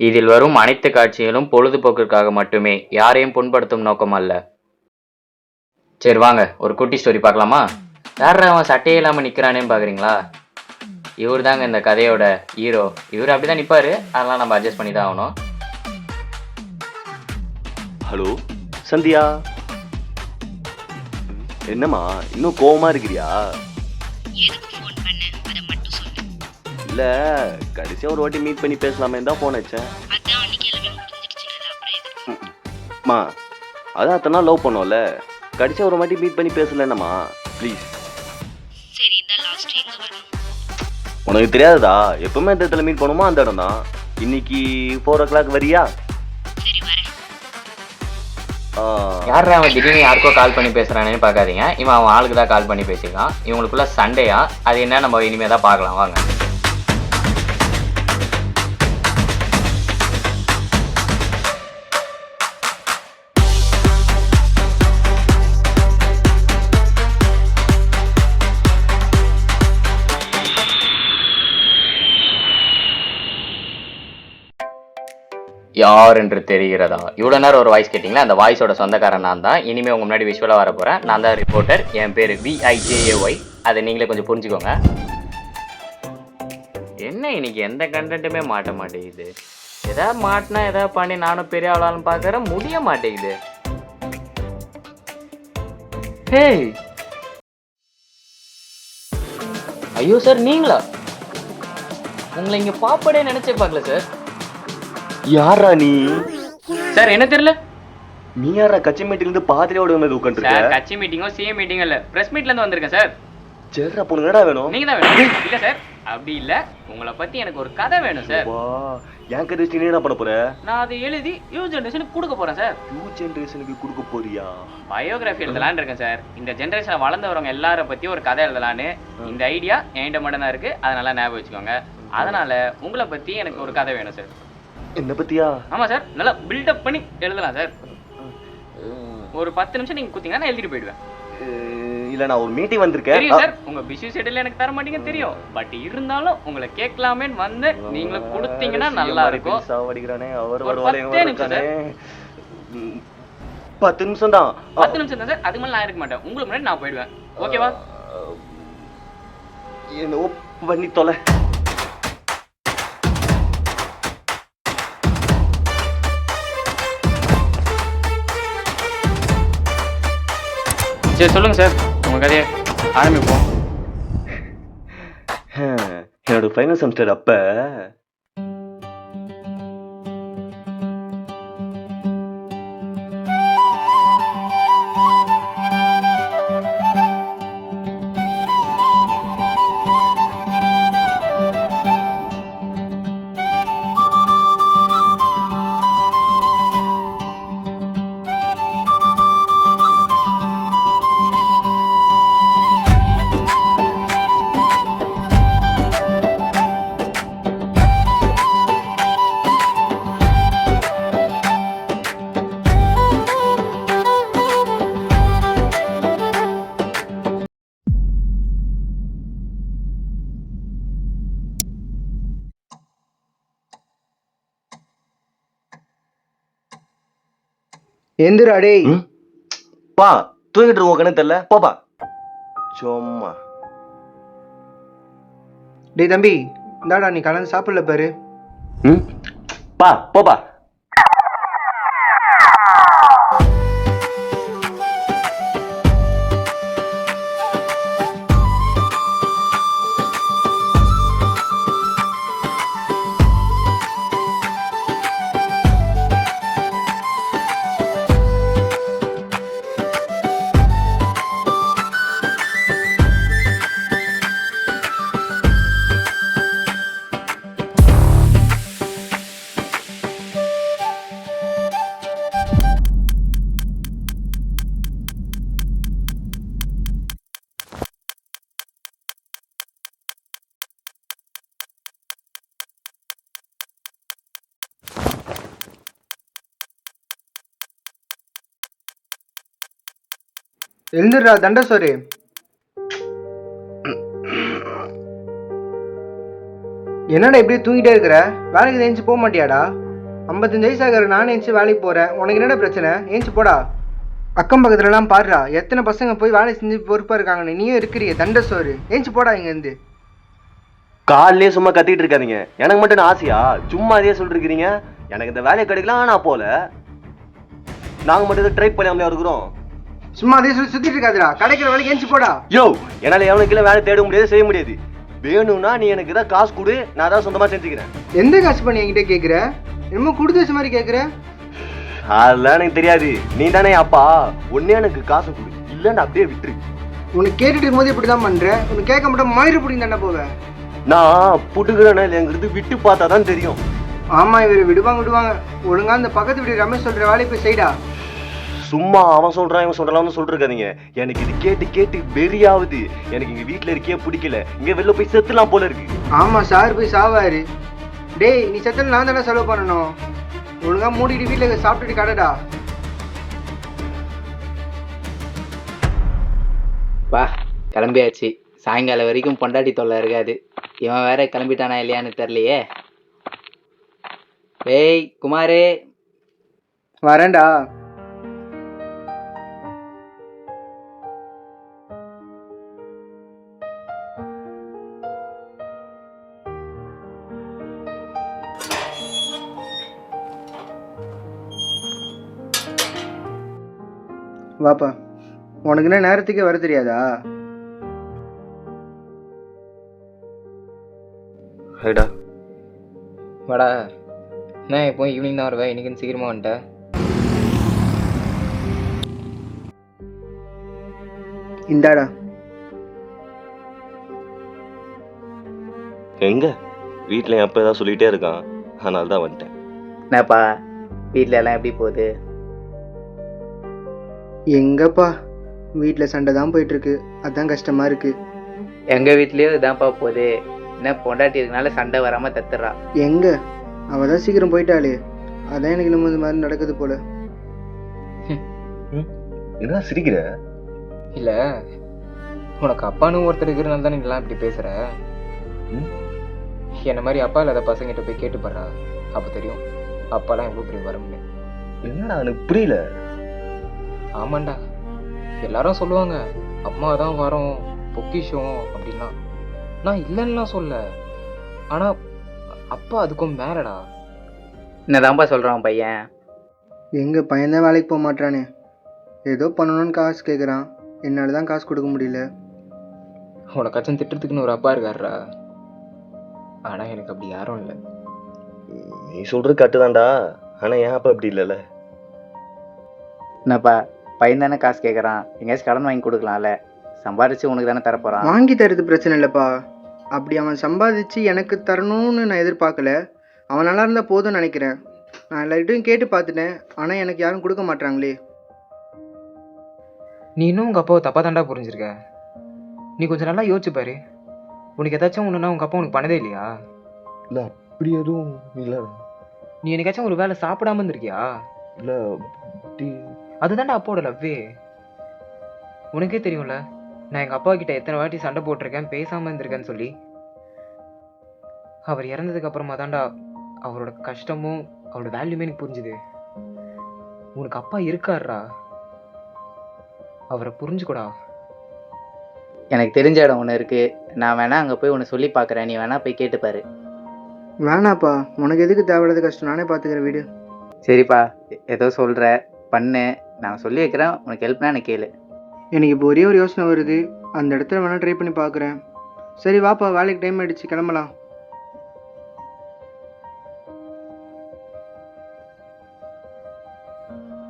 இதில் வரும் அனைத்து காட்சிகளும் பொழுதுபோக்கிற்காக மட்டுமே, யாரையும் புண்படுத்தும் நோக்கம் அல்ல. சரி வாங்க, ஒரு குட்டி ஸ்டோரி பார்க்கலாமா? யாரா அவன் சட்டையே இல்லாமல் நிற்கிறானேன்னு பார்க்குறீங்களா? இவர் தாங்க இந்த கதையோட ஹீரோ. இவர் அப்படி தான் நிற்பார், அதெல்லாம் நம்ம அட்ஜஸ்ட் பண்ணி தான் ஆகணும். ஹலோ சந்தியா, என்னம்மா இன்னும் கோவமா இருக்கிறியா? இல்ல கடைசியா ஒரு வாட்டி மீட் பண்ணி பேசலாமே தான் போன் வச்சேன். மா அதான் அத்தனை நாள் லவ் பண்ணோம்ல, கடைசியா ஒரு வாட்டி மீட் பண்ணி பேசலன்னம்மா ப்ளீஸ். உனக்கு தெரியாததா, எப்பவுமே இந்த இடத்துல மீட் பண்ணுமா அந்த இடம் தான். இன்னைக்கு 4 o'clock வரியா? யாரா அவன் திடீர்னு யாருக்கோ கால் பண்ணி பேசுறானேன்னு பார்க்காதீங்க. இவன் அவன் ஆளுக்கு தான் கால் பண்ணி பேசியிருக்கான். இவங்களுக்குள்ள சண்டையா, அது என்ன நம்ம இனிமே தான் பார்க்கலாம் வாங்க. யார் என்று தெரிகிறதா? இவ்வளோ நேரம் ஒரு வாய்ஸ் கேட்டிங்களா, அந்த வாய்ஸோட சொந்தக்காரன் நான் தான். இனிமேல் உங்கள் முன்னாடி விஷுவலாக வர போகிறேன். நான் தான் ரிப்போர்ட்டர். என் பேர் VIJAY. அதை நீங்களே கொஞ்சம் புரிஞ்சுக்கோங்க. என்ன இன்னைக்கு எந்த கண்டென்ட்டுமே மாட்ட மாட்டேங்குது. எதாவது மாட்டினா எதாவது பண்ணி நானும் பெரிய ஆளாலும் பார்க்குறேன், முடிய மாட்டேங்குது. ஹே ஐயோ சார், நீங்களா? உங்களை இங்கே பாப்படே நினச்சே பார்க்கல சார். யாரா நீ? சார் என்ன தெரியல. நீ யாரா கட்சி மீட்டிங்ல இருந்து பாதிரியோட வந்து உட்காந்துருக்க? சார் கட்சி மீட்டிங்கோ சிஎம் மீட்டிங்கோ இல்ல, பிரஸ் மீட்ல இருந்து வந்திருக்கேன் சார். சரி அப்போ என்னடா வேணும்? நீங்க தான் வேணும். இல்ல சார் அப்படி இல்ல, உங்களை பத்தி எனக்கு ஒரு கதை வேணும் சார். வா, என் கதை நீ என்ன பண்ண போற? நான் அதை எழுதி நியூ ஜெனரேஷனுக்கு கொடுக்க போறேன் சார். நியூ ஜெனரேஷனுக்கு கொடுக்க போறியா? பயோகிராஃபி எழுதலான்னு இருக்கேன் சார். இந்த ஜெனரேஷன்ல வளர்ந்து வரவங்க எல்லார பத்தி ஒரு கதை எழுதலான்னு. இந்த ஐடியா என்கிட்ட மட்டும் தான் இருக்கு, அதை நல்லா ஞாபகம் வச்சுக்கோங்க. அதனால உங்களை பத்தி எனக்கு ஒரு கதை வேணும் சார். என்ன பத்தியா? ஆமா சார், நல்லா பில்டப் பண்ணி எழுதலாம் சார். ஒரு 10 நிமிஷம் நீங்க குத்தீங்கன்னா நான் எழுதிட்டு போயிடுவேன். இல்ல நான் ஒரு மீட்டிங் வந்திருக்கேன். தெரியும் சார், உங்க பிஸி ஷெட்யூல்ல எனக்கு தர மாட்டீங்க தெரியும். பட் இருந்தாலும் உங்களை கேட்கலாமேன்னு வந்து நீங்க கொடுத்தீங்கன்னா நல்லா இருக்கும். சாவடிக்கிறானே அவர் ஒரு 10 நிமிஷம் சார். 10 நிமிஷம் தான். 10 நிமிஷம் தான் சார், அதுக்கு மேல நான் இருக்க மாட்டேன். உங்களுக்கு முன்னாடி நான் போயிடுவேன். ஓகேவா? என்ன பண்ணி தொலை. சரி சொல்லுங்க சார், உங்க கதையை ஆரம்பிப்போம். என்னோட ஃபைனல் செமஸ்டர் அப்ப எந்திரா டேய். பா தூங்கிட்டு இருக்கோம், கணக்கு தெரியல. போப்பா சும்மா. டேய் தம்பி, இந்தாடா நீ கலந்து சாப்பிடல பாரு. பா போப்பா. எழுந்துடுறா தண்டசோரி. என்னடா இப்படியே தூங்கிட்டே இருக்கிற? வேலைக்கு தெரிஞ்சு போக மாட்டியாடா? 55 வயசு ஆகிற நானே ஏஞ்சி வேலைக்கு போகிறேன். உனக்கு என்னடா பிரச்சனை? ஏஞ்சி போடா. அக்கம் பக்கத்துலலாம் பாருடா, எத்தனை பசங்க போய் வேலை செஞ்சு பொறுப்பாக இருக்காங்கன்னு. நீயும் இருக்கிறிய தண்ட சோறு. ஏஞ்சி போடா இங்கேருந்து. காலையிலே சும்மா கத்திட்டு இருக்காதீங்க. எனக்கு மட்டும் என்ன ஆசையா? சும்மா அதே சொல்லிருக்கிறீங்க. எனக்கு இந்த வேலையை கிடைக்கலாம், நான் போல. நாங்கள் மட்டும் ட்ரை பண்ணாமலே இருக்கிறோம். சும்மா அதே சொல்லி சுற்றிட்டு இருக்காதுடா. கிடைக்கிற வேலைக்கு ஏஞ்சி போடா. யோ, என்னால் எவனுக்கெல்லாம் வேலை தேட முடியாது, செய்ய முடியாது. வேணும்னா நீ எனக்கு தான் காசு கொடு, நான் தான் சொந்தமாக செஞ்சுக்கிறேன். எந்த காசு பண்ணி என்கிட்ட கேட்குற? என்னமோ கொடுத்து வச்ச மாதிரி கேட்குற. அதெல்லாம் எனக்கு தெரியாது. நீ தானே அப்பா, ஒன்னே எனக்கு காசு கொடு, இல்லைன்னு அப்படியே விட்டுரு. உனக்கு கேட்டுட்டு இருக்கும்போது இப்படி தான் பண்ணுறேன். உனக்கு கேட்க மாட்டேன், மயிறு பிடிங்க தானே போவேன். நான் புட்டுக்கிறேன்னா இல்லைங்கிறது விட்டு பார்த்தா தான் தெரியும். ஆமாம், இவர் விடுவாங்க. ஒழுங்கா அந்த பக்கத்து வீடு ரமேஷ் சொல்கிற வேலையை போய் செய்டா. சும்மா அவன் சொல்றான் இவன் சொல்றான்னு சொல்லிருக்காதீங்க. எனக்கு இது கேட்டு கேட்டு வெறியாவது. எனக்கு இங்க வீட்டுல இருக்கே பிடிக்கல. இங்க வெளில போய் செத்துலாம் போல இருக்கு. ஆமாம், சார் போய் சாவாரு. டேய், நீ செத்துல நான் தானே செலவு பண்ணணும். ஒழுங்கா மூடிட்டு வீட்டில் சாப்பிட்டுட்டு கடடா. வா, கிளம்பியாச்சு. சாயங்காலம் வரைக்கும் பொண்டாட்டி தொல்லை இருக்காது. இவன் வேற கிளம்பிட்டானா இல்லையான்னு தெரியலையே. டேய் குமாரே. வரேன்டா. வாப்பா. உனக்கு என்ன நேரத்துக்கே வர தெரியாதா? ஹைடா. வாடா. என்ன இப்போ ஈவினிங் தான் வருவேன், இன்னைக்கு சீக்கிரமா வந்துட்டேன். இந்தாடா. எங்க வீட்டுல என் அப்பா ஏதாவது சொல்லிட்டே இருக்கான், அதனால தான் வந்துட்டேன். என்னப்பா வீட்டில் எல்லாம் எப்படி போகுது? எங்கப்பா, வீட்டில் சண்டை தான் போயிட்டு இருக்கு. அதான் கஷ்டமா இருக்கு. எங்கள் வீட்லேயும் இதான்ப்பா போகுது. என்ன பொண்டாட்டி இருக்கனால சண்டை வராமல் தத்துறா. எங்க அவ தான் சீக்கிரம் போயிட்டாளே, அதான் எனக்கு நம்ம இந்த மாதிரி நடக்குது போல. என்ன சிரிக்கிற? இல்லை, உனக்கு அப்பான்னு ஒருத்தர் இருக்கிறனால தான் நீங்களாம் இப்படி பேசுகிற. என்ன மாதிரி அப்பா இல்லாத பசங்கிட்ட போய் கேட்டு பாடுறா, அப்போ தெரியும் அப்பாலாம் எவ்வளோ பெரிய வரம்னு. என்னடா எனக்கு புரியல. ஆமாண்டா, எல்லாரும் சொல்லுவாங்க அம்மா தான் வரோம் பொக்கிஷம் அப்படின்னா. நான் இல்லைன்னா சொல்ல, ஆனால் அப்பா அதுக்கும் மேலடா. என்னதான்ப்பா சொல்கிறான் பையன்? எங்க பையன்தான் வேலைக்கு போக மாட்டானே. ஏதோ பண்ணணும்னு காசு கேட்குறான். என்னால் தான் காசு கொடுக்க முடியல. உனக்காச்சும் திட்டுறதுக்குன்னு ஒரு அப்பா இருக்காருடா. ஆனால் எனக்கு அப்படி யாரும் இல்லை. நீ சொல்றது கட்டுதான்டா, ஆனா ஏன் அப்பா அப்படி இல்லைல்ல. என்னப்பா பையன் தானே காசு கேட்குறான், எங்கேயாச்சும் கடன் வாங்கி கொடுக்கலாம்ல. சம்பாரிச்சு உனக்கு தானே தரப்போகிறான். வாங்கி தரது பிரச்சனை இல்லைப்பா. அப்படி அவன் சம்பாதிச்சு எனக்கு தரணும்னு நான் எதிர்பார்க்கல. அவன் நல்லா இருந்தால் போதும்னு நினைக்கிறேன். நான் எல்லார்கிட்டையும் கேட்டு பார்த்துட்டேன், ஆனால் எனக்கு யாரும் கொடுக்க மாட்டாங்களே. நீ இன்னும் உங்கள் அப்பாவை தப்பாக தாண்டா புரிஞ்சிருக்க. நீ கொஞ்சம் நல்லா யோசிச்சு பாரு. உனக்கு ஏதாச்சும் ஒன்றுனா உங்கள் அப்பா உனக்கு பண்ணதே இல்லையா? இல்லை அப்படி எதுவும் இல்லை. நீ என்னைக்காச்சும் ஒரு வேலை சாப்பிடாம இருந்திருக்கியா? இல்லை, அதுதான்டா அப்பாவோட லவ்வே. உனக்கே தெரியும்ல, நான் எங்கள் அப்பா கிட்ட எத்தனை வாட்டி சண்டை போட்டிருக்கேன், பேசாமல் இருந்திருக்கேன்னு சொல்லி. அவர் இறந்ததுக்கு அப்புறமா தான்டா அவரோட கஷ்டமும் அவரோட வேல்யூமே எனக்கு புரிஞ்சுது. உனக்கு அப்பா இருக்காருடா, அவரை புரிஞ்சுக்கூடா. எனக்கு தெரிஞ்ச இடம் ஒன்று இருக்குது, நான் வேணா அங்கே போய் ஒன்று சொல்லி பார்க்குறேன், நீ வேணா போய் கேட்டுப்பாரு. வேணாப்பா, உனக்கு எதுக்கு தேவையில்லாத கஷ்டம், நானே பார்த்துக்கிறேன் வீடு. சரிப்பா, ஏதோ சொல்கிற பண்ணு, நான் சொல்லி வைக்கிறேன். உனக்கு ஹெல்ப்னா எனக்கு கேளு. எனக்கு இப்போ ஒரே ஒரு யோசனை வருது, அந்த இடத்துல வேணால் ட்ரை பண்ணி பார்க்குறேன். சரி வாப்பா, வேலைக்கு டைம் ஆகிடுச்சு, கிளம்பலாம்.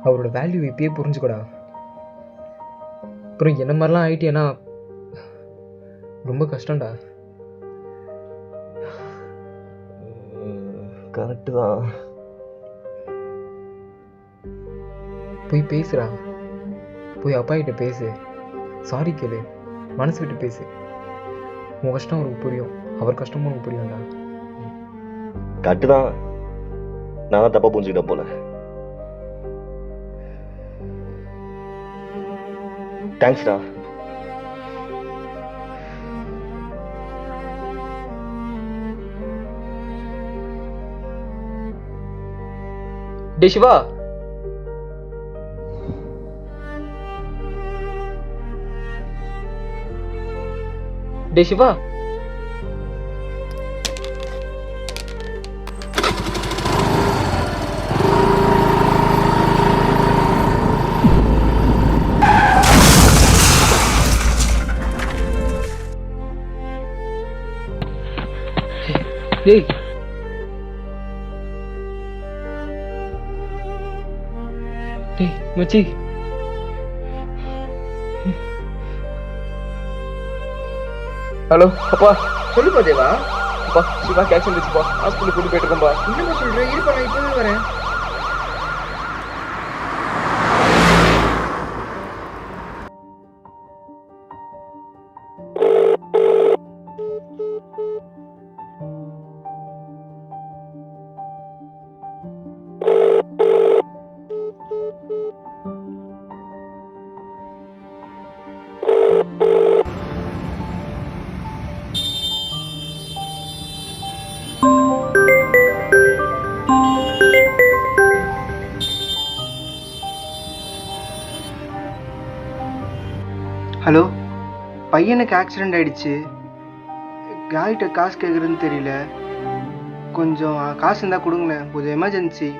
அவரோட வேல்யூ இப்பயே புரிஞ்சுக்கூடா. அப்புறம் என்ன மாதிரிலாம் ஆகிட்டேன்னா ரொம்ப கஷ்டம்டா. கரெக்டு தான். போய் பேசுடா, போய் அப்பா கிட்ட பேசு, சாரி கேளு, மனசு விட்டு பேசு. உன் கஷ்டம் அவருக்கு புரியும், அவர் கஷ்டமும் உனக்கு புரியும்டா. கரெக்டு தான், நான் தான் தப்பா புரிஞ்சுக்கிட்டேன் போல. தேங்க்ஸ்டா. டே சிவா. டே சிவா. டேய். டேய் மச்சி. ஹலோ அப்பா. சொல்லுப்பா தேவா. அப்பா சிவா கேக்சன் வச்சுப்பா, ஹாஸ்பிட்டல் கூட்டு போயிட்டு இருக்கோம்பா. என்னப்பா சொல்கிறேன்? இருப்பா, நான் இப்போவே வரேன். ஹலோ, பையனுக்கு ஆக்சிடெண்ட் ஆயிடுச்சு. யார்கிட்ட காசு கேட்குறதுன்னு தெரியல. கொஞ்சம் காசு இருந்தால் கொடுங்களேன், கொஞ்சம் எமர்ஜென்சி.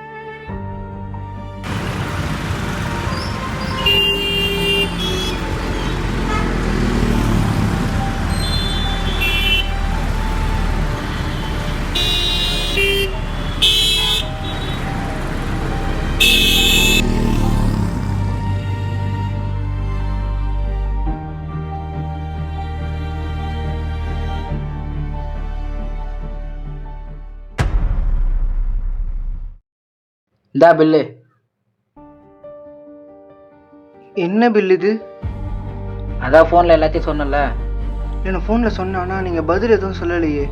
இந்தா பில்லு. என்ன பில் இது? அதான் ஃபோனில் எல்லாத்தையும் சொன்னல. என்ன ஃபோனில் சொன்னானா? நீங்கள் பதில் எதுவும் சொல்லலையே.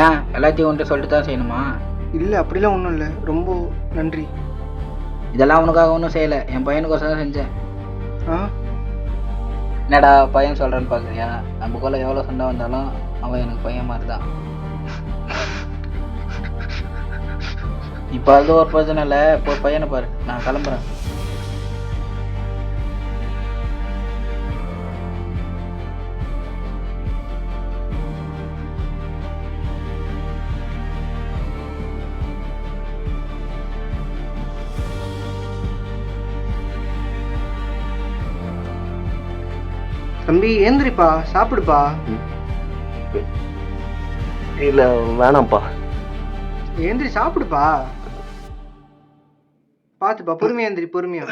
ஏன் எல்லாத்தையும் உன்ட்டு சொல்லிட்டு தான் செய்யணுமா? இல்லை, அப்படிலாம் ஒன்றும் இல்லை. ரொம்ப நன்றி. இதெல்லாம் உனக்காக ஒன்றும் செய்யலை, என் பையனுக்கோசம் தான் செஞ்சேன். ஆ, என்னடா பையன் சொல்கிறேன்னு பார்க்குறியா? நமக்குள்ள எவ்வளோ சண்டை வந்தாலும் அவன் எனக்கு பையன் மாதிரி தான். இப்போ அது ஒரு பிரச்சனை இல்லை, இப்போ பையனை பாரு. நான் கிளம்புறேன். தம்பி ஏந்திரிப்பா, சாப்பிடுப்பா. இல்லை வேணாம்ப்பா. ஏந்திரி சாப்பிடுப்பா. பார்த்துப்பா, பொறுமையா ஏந்திரி, பொறுமையா.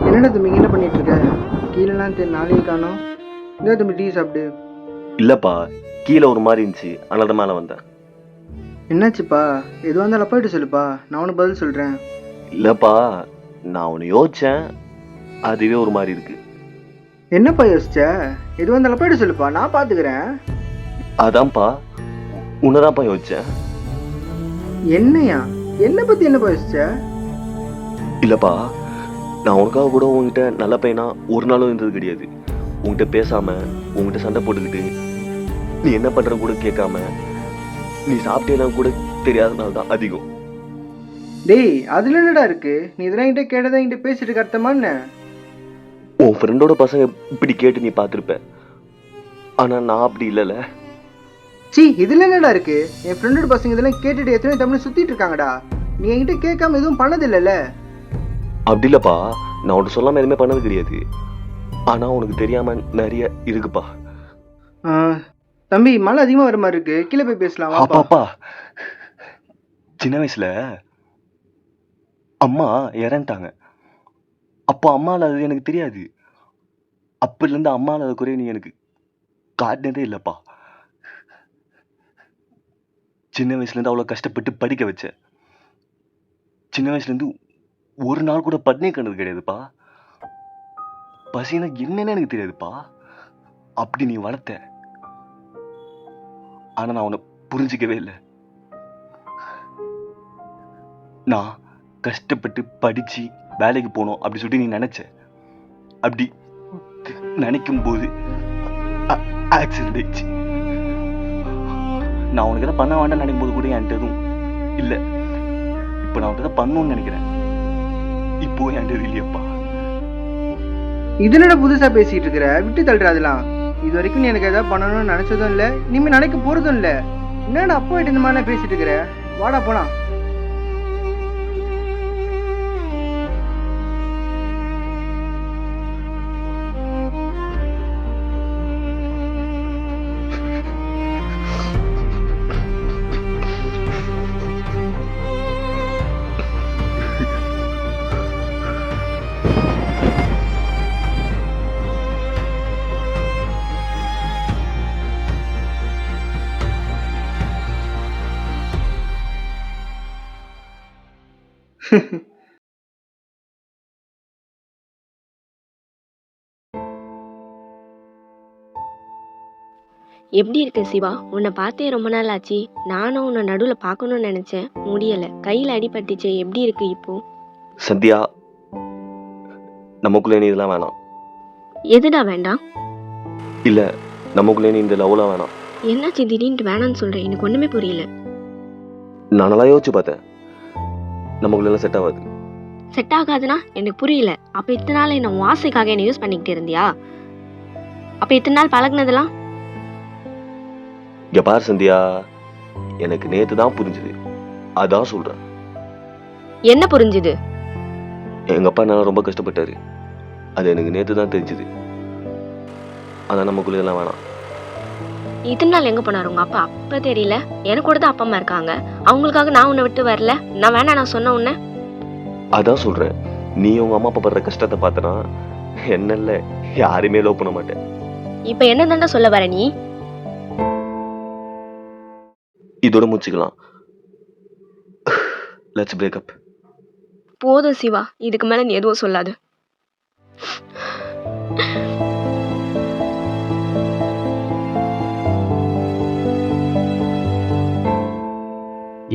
என்னடா தம்பி என்ன பண்ணிட்டு இருக்க? கீழெல்லாம் நாளைக்கு காணோம். இந்த தம்பி டீ சாப்பிடு. இல்லைப்பா, கீழே ஒரு மாதிரி இருந்துச்சு, அதனால தான் மேலே வந்தேன். என்னாச்சுப்பா? எதுவாக இருந்தாலும் அப்பாகிட்ட சொல்லுப்பா, நான் உனக்கு பதில் சொல்கிறேன். இல்லைப்பா, நான் ஒன்று யோசித்தேன், அதுவே ஒரு மாதிரி இருக்கு. என்னப்பா யோசிச்ச? எதுவாக இருந்தாலும் அப்பாகிட்ட சொல்லுப்பா, நான் பார்த்துக்கிறேன். அதான்ப்பா, உன்னதான்ப்பா யோசித்தேன். என்னையா? என்னை பற்றி என்னப்பா யோசிச்ச? இல்லைப்பா, நான் உனக்காக கூட உங்ககிட்ட நல்ல பையனா ஒரு நாளும் இருந்தது கிடையாது. உங்ககிட்ட பேசாம, உங்ககிட்ட சண்டை போட்டுக்கிட்டு, நீ என்ன பண்ற கூட கேட்காம, நீ சாப்பிட்டேலாம் கூட தெரியாதனால தான் அதிகம். டேய், அதில் என்னடா இருக்கு? நீ இதெல்லாம் என்கிட்ட கேட்டதான் என்கிட்ட பேசிட்டு இருக்க அர்த்தமா என்ன? உன் ஃப்ரெண்டோட பசங்க இப்படி கேட்டு நீ பார்த்துருப்ப, ஆனா நான் அப்படி இல்லைல்ல. சி, இதில் என்னடா இருக்கு? என் ஃப்ரெண்டோட பசங்க இதெல்லாம் கேட்டுட்டு எத்தனை தமிழ் சுற்றிட்டு இருக்காங்கடா. நீ என்கிட்ட கேட்காம எதுவும் பண்ணதில்லைல்ல. அப்படி இல்லைப்பா, நான் உன்கிட்ட சொல்லாம எதுவுமே பண்ணது கிடையாது. ஆனா உனக்கு தெரியாம நிறைய இருக்குப்பா. தம்பி, மழை அதிகமாக வர மாதிரி இருக்கு, கீழே போய் பேசலாம் வாப்பா. அப்பாப்பா, சின்ன வயசுல அம்மா இறந்துட்டாங்க. அப்போ அம்மா இல்லாதது எனக்கு தெரியாது. அப்போலேருந்து அம்மா இல்லாத குறைய நீ எனக்கு காட்டினதே இல்லைப்பா. சின்ன வயசுலேருந்து அவ்வளோ கஷ்டப்பட்டு படிக்க வச்ச. சின்ன வயசுலேருந்து ஒரு நாள் கூட பட்னி கண்டது கிடையாதுப்பா. பசினா என்னன்னு எனக்கு தெரியாதுப்பா. அப்படி நீ வளர்த்த. ஆனா நான் உன்னை புரிஞ்சிக்கவே இல்லை. நான் கஷ்டப்பட்டு படிச்சு வேலைக்கு போகணும் அப்படி சொல்லிட்டு நீ நினைச்ச. அப்படி நினைக்கும் போது ஆக்சிடென்ட் ஆயிடுச்சு. நான் உனக்கு எதாவது பண்ண வேண்டாம்னு நினைக்கும் போது கூட என்கிட்ட எதுவும் இல்லை. இப்போ நான் உனக்கு பண்ணணும்னு நினைக்கிறேன். இப்போ என்கிட்ட இல்லையப்பா. இது என்னடா புதுசா பேசிட்டு இருக்கிற? விட்டு தள்ளுற அதெல்லாம். இது வரைக்கும் நீ எனக்கு ஏதாவது பண்ணணும்னு நினைச்சதும் இல்லை, இனிமே நினைக்க போறதும் இல்லை. என்னடா அப்பா இந்த மாதிரி பேசிட்டு இருக்கிற? வாடா போலாம். எப்படி இருக்க சிவா? உன்னை பார்த்தே ரொம்ப நாள் ஆச்சு. நானும் உன்னை நடுவில் பார்க்கணும்னு நினச்சேன், முடியலை. கையில் அடிபட்டுச்சே, எப்படி இருக்கு இப்போ? சந்தியா, நமக்குள்ளே நீ இதெல்லாம் வேணாம். எதுடா வேண்டாம்? இல்லை, நமக்குள்ளே நீ இந்த லவ்லாம் வேணாம். என்னாச்சு திடீர்னு வேணான்னு சொல்கிறேன்? எனக்கு ஒன்றுமே புரியல. நான் நல்லா யோசிச்சு பார்த்தேன். நமக்குள்ளெல்லாம் செட் ஆகாது. செட் ஆகாதுன்னா எனக்கு புரியல. அப்போ இத்தனை நாள் என்ன உன் ஆசைக்காக என்னை யூஸ் பண்ணிக்கிட்டு இருந்தியா? அப்போ இத்தனை நாள் பழகுனதெல்லாம்? இங்க பார் சந்தியா, எனக்கு நேத்து தான் புரிஞ்சுது. அதான் சொல்றேன். என்ன புரிஞ்சுது? எங்க அப்பா நான் ரொம்ப கஷ்டப்பட்டாரு. அது எனக்கு நேத்து தான் தெரிஞ்சுது. அதான் நமக்குள்ள எல்லாம் வேணாம். இத்தனை நாள் எங்கே போனார் உங்கள் அப்பா? அப்போ தெரியல. எனக்கு கூட தான் அப்பா அம்மா இருக்காங்க. அவங்களுக்காக நான் உன்னை விட்டு வரல. நான் வேணாம் நான் சொன்ன உன்னை. அதான் சொல்றேன். நீ உங்க அம்மா அப்பா படுற கஷ்டத்தை பார்த்தனா என்ன இல்ல யாருமே லவ் பண்ண மாட்டேன். இப்போ என்ன தாண்டா சொல்ல வர நீ? இதோட முடிச்சுக்கலாம். Let's break up. போதும் சிவா, இதுக்கு மேலே நீ எதுவும் சொல்லாது.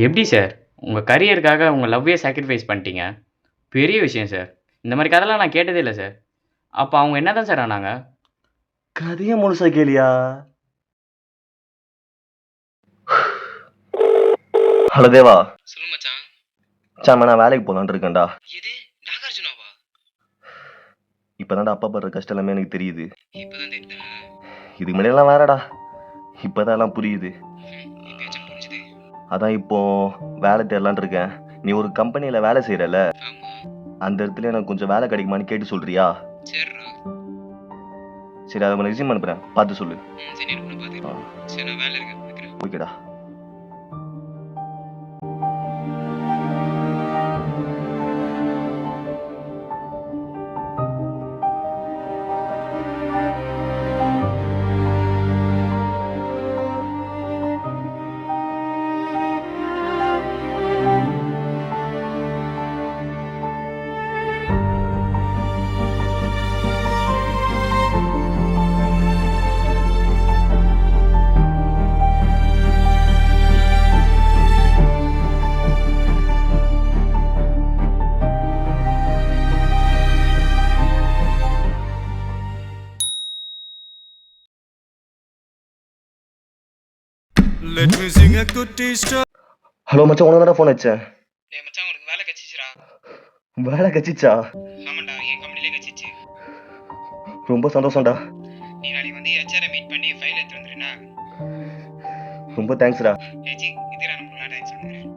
எப்படி சார் உங்கள் கரியருக்காக உங்கள் லவ்வே சாக்ரிஃபைஸ் பண்ணிட்டீங்க? பெரிய விஷயம் சார். இந்த மாதிரி கதைலாம் நான் கேட்டதே இல்லை சார். அப்போ அவங்க என்ன தான் சார் ஆனாங்க? கதையை முழுசா கேளியா? ஹலோ தேவா. சொல்லு மச்சான். சாம நான் வேலைக்கு போலான்னு இருக்கேன்டா. இது நாகார்ஜுனாவா? இப்பதான்டா அப்பா படுற கஷ்டம் எல்லாமே எனக்கு தெரியுது. இப்போதான் தெரியுதா? இதுக்கு முன்னாடியெல்லாம் வேறடா. இப்பதான் எல்லாம் புரியுது. இப்பயாச்சும் புரிஞ்சுது. அதான் இப்போ வேலை தேடலான்னு இருக்கேன். நீ ஒரு கம்பெனியில வேலை செய்யறல, ஆமா. அந்த இடத்துல எனக்கு கொஞ்சம் வேலை கிடைக்குமான்னு கேட்டு சொல்றியா? சரிடா. சரி, அதை ரெஸ்யூம் அனுப்புறேன், பார்த்து சொல்லு. சரி நான் பார்த்துக்கிறேன். சரி நான் வேலை இருக்கேன் வைக்கிறேன். ஓகேடா. ஹலோ மச்சான், உனக்கு ஃபோன் வச்சேன். டேய் மச்சான், உனக்கு வேலை கிடைச்சிச்சுடா. வேலை கச்சிச்சா? ஆமாண்டா, என் கம்பெனிலே கிடைச்சிச்சு. ரொம்ப சந்தோஷம்டா. நீ நாளைக்கு வந்து ஹெச்ஆரை மீட் பண்ணி ஃபைல் எடுத்து வந்துடுறா. ரொம்ப தேங்க்ஸ்டா. ஏச்சி இதுடா நம்ம தேங்க்ஸ் சொல்லுறேன்.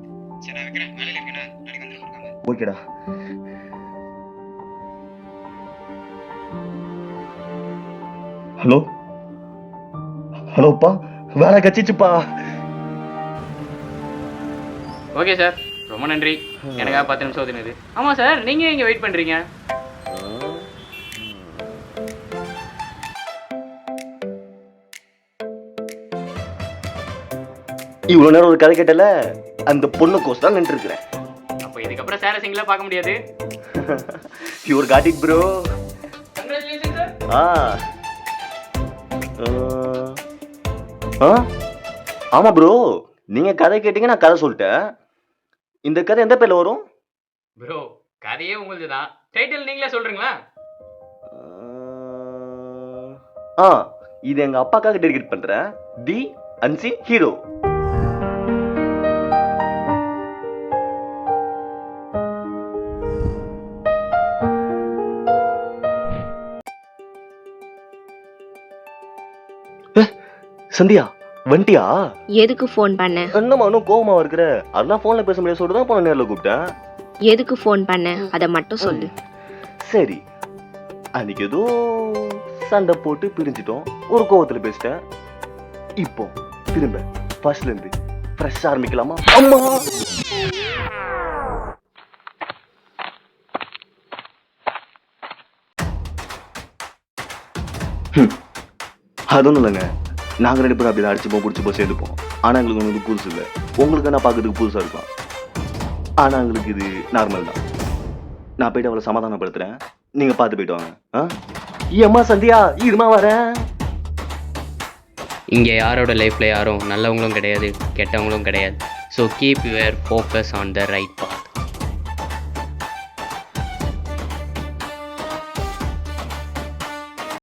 சரி நான் வைக்கிறேன். வேலையில் இருக்கேனா? நாளைக்கு வந்து கொடுக்காம. ஓகேடா. ஹலோ ஹலோப்பா, வேலை கச்சிச்சுப்பா. ஓகே சார், ரொம்ப நன்றி. எனக்காக 10 நிமிஷம் ஒதுனது. ஆமாம் சார், நீங்கள் இங்கே வெயிட் பண்ணுறீங்க? இவ்வளோ நேரம் ஒரு கதை கேட்டல, அந்த பொண்ணு கோஸ் தான் நின்று இருக்கிறேன். அப்போ இதுக்கப்புறம் சாரை சிங்கிளாக பார்க்க முடியாது. Your got it bro. Congratulation sir. ஆ ஆமா ப்ரோ, நீங்க கதை கேட்டீங்க, நான் கதை சொல்லிட்டேன். இந்த கதை எந்த பேர்ல வரும்? ப்ரோ கதையே உங்களுக்கு தான், டைட்டில் நீங்களே சொல்றீங்களா? இது எங்க அப்பாக்காக டெடிகேட் பண்றேன். தி அன்சீன் ஹீரோ. சந்தியா வண்டியா? எதுக்கு ஃபோன் பண்ண? என்னம்மா இன்னும் கோவமா இருக்கிற? அதெல்லாம் போன்ல பேச முடியாது சொல்லிட்டு தான் போன நேர்ல கூப்பிட்டேன். எதுக்கு ஃபோன் பண்ண அதை மட்டும் சொல்லு. சரி, அன்னைக்கு ஏதோ சண்டை போட்டு பிரிஞ்சிட்டோம், ஒரு கோவத்துல பேசிட்டேன். இப்போ திரும்ப ஃபர்ஸ்ட்ல இருந்து ஃப்ரெஷ் ஆரம்பிக்கலாமா? அம்மா அதுவும் இல்லைங்க, நாங்க 2 பேரும் அப்படி அடிச்சுப்போம் பிடிச்சிப்போம் சேர்ந்துப்போம். ஆனா எங்களுக்கு ஒன்று புதுசு இல்லை. உங்களுக்கு நான் பார்க்கறதுக்கு புதுசா இருக்கலாம், ஆனா எங்களுக்கு இது நார்மல் தான். நான் போயிட்டு அவளை சமாதானப்படுத்துறேன், நீங்க பார்த்து போயிட்டு வாங்க. ஏம்மா சந்தியா, இருமா வரேன். இங்கே யாரோட லைஃப்பில் யாரும் நல்லவங்களும் கிடையாது கெட்டவங்களும் கிடையாது. So keep your focus on the right path.